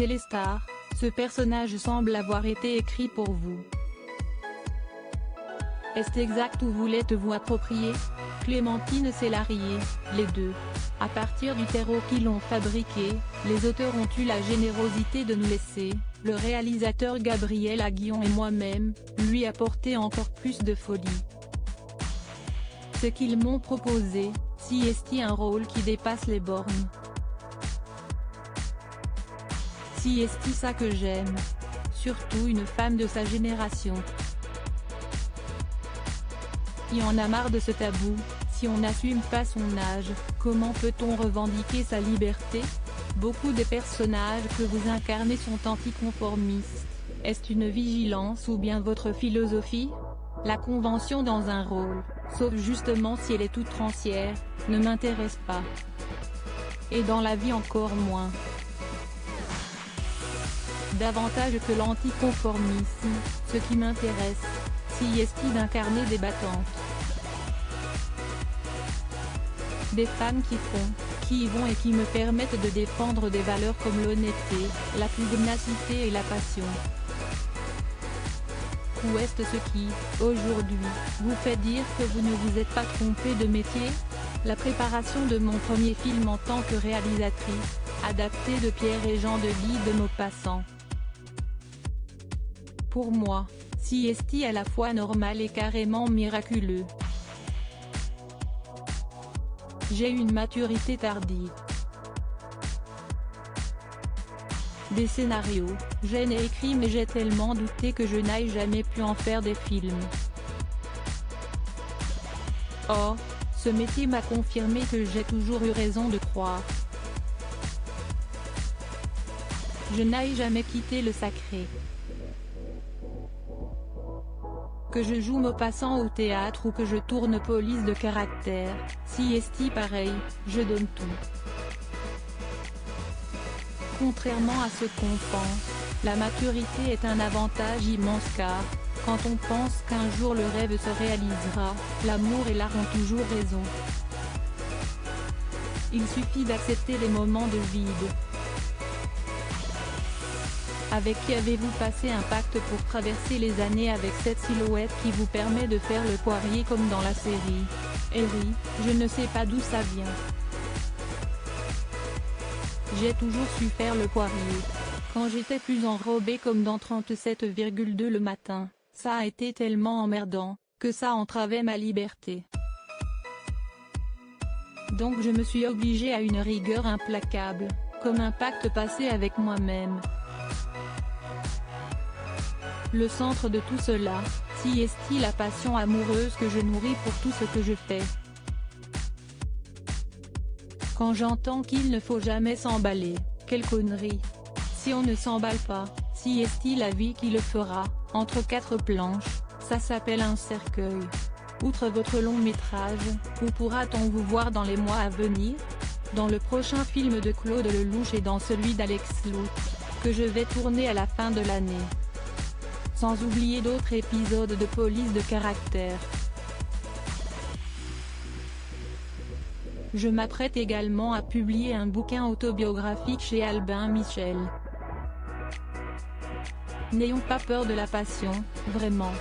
téléstar, ce personnage semble avoir été écrit pour vous. Est-ce exact ou voulez-vous approprier? Clémentine Célarié, les deux. À partir du terreau qu'ils ont fabriqué, les auteurs ont eu la générosité de nous laisser, le réalisateur Gabriel Aguillon et moi-même, lui apporter encore plus de folie. Ce qu'ils m'ont proposé, c'est un rôle qui dépasse les bornes. C'est ça que j'aime. Surtout une femme de sa génération. Qui en a marre de ce tabou. Si on n'assume pas son âge, comment peut-on revendiquer sa liberté? Beaucoup des personnages que vous incarnez sont anticonformistes. Est-ce une vigilance ou bien votre philosophie? La convention dans un rôle, sauf justement si elle est toute rancière, ne m'intéresse pas. Et dans la vie encore moins. Davantage que l'anticonformisme, ce qui m'intéresse, c'est d'incarner des battantes. Des femmes qui font, qui y vont et qui me permettent de défendre des valeurs comme l'honnêteté, la pugnacité et la passion. Où est-ce ce qui, aujourd'hui, vous fait dire que vous ne vous êtes pas trompé de métier? La préparation de mon premier film en tant que réalisatrice, adapté de Pierre et Jean de Guy de Maupassant. Pour moi, c'est à la fois normal et carrément miraculeux. J'ai une maturité tardive. Des scénarios, j'en ai écrit mais j'ai tellement douté que je n'ai jamais pu en faire des films. Or, ce métier m'a confirmé que j'ai toujours eu raison de croire. Je n'ai jamais quitté le sacré. Que je joue Maupassant au théâtre ou que je tourne police de caractère, c'est pareil, je donne tout. Contrairement à ce qu'on pense, la maturité est un avantage immense car, quand on pense qu'un jour le rêve se réalisera, l'amour et l'art ont toujours raison. Il suffit d'accepter les moments de vide. Avec qui avez-vous passé un pacte pour traverser les années avec cette silhouette qui vous permet de faire le poirier comme dans la série? Harry, je ne sais pas d'où ça vient. J'ai toujours su faire le poirier. Quand j'étais plus enrobée comme dans 37,2 le matin, ça a été tellement emmerdant, que ça entravait ma liberté. Donc je me suis obligée à une rigueur implacable, comme un pacte passé avec moi-même. Le centre de tout cela, c'est la passion amoureuse que je nourris pour tout ce que je fais. Quand j'entends qu'il ne faut jamais s'emballer, quelle connerie. Si on ne s'emballe pas, c'est la vie qui le fera, entre quatre planches, ça s'appelle un cercueil. Outre votre long métrage, où pourra-t-on vous voir dans les mois à venir? Dans le prochain film de Claude Lelouch et dans celui d'Alex Lutz, que je vais tourner à la fin de l'année. Sans oublier d'autres épisodes de police de caractère. Je m'apprête également à publier un bouquin autobiographique chez Albin Michel. N'ayons pas peur de la passion, vraiment.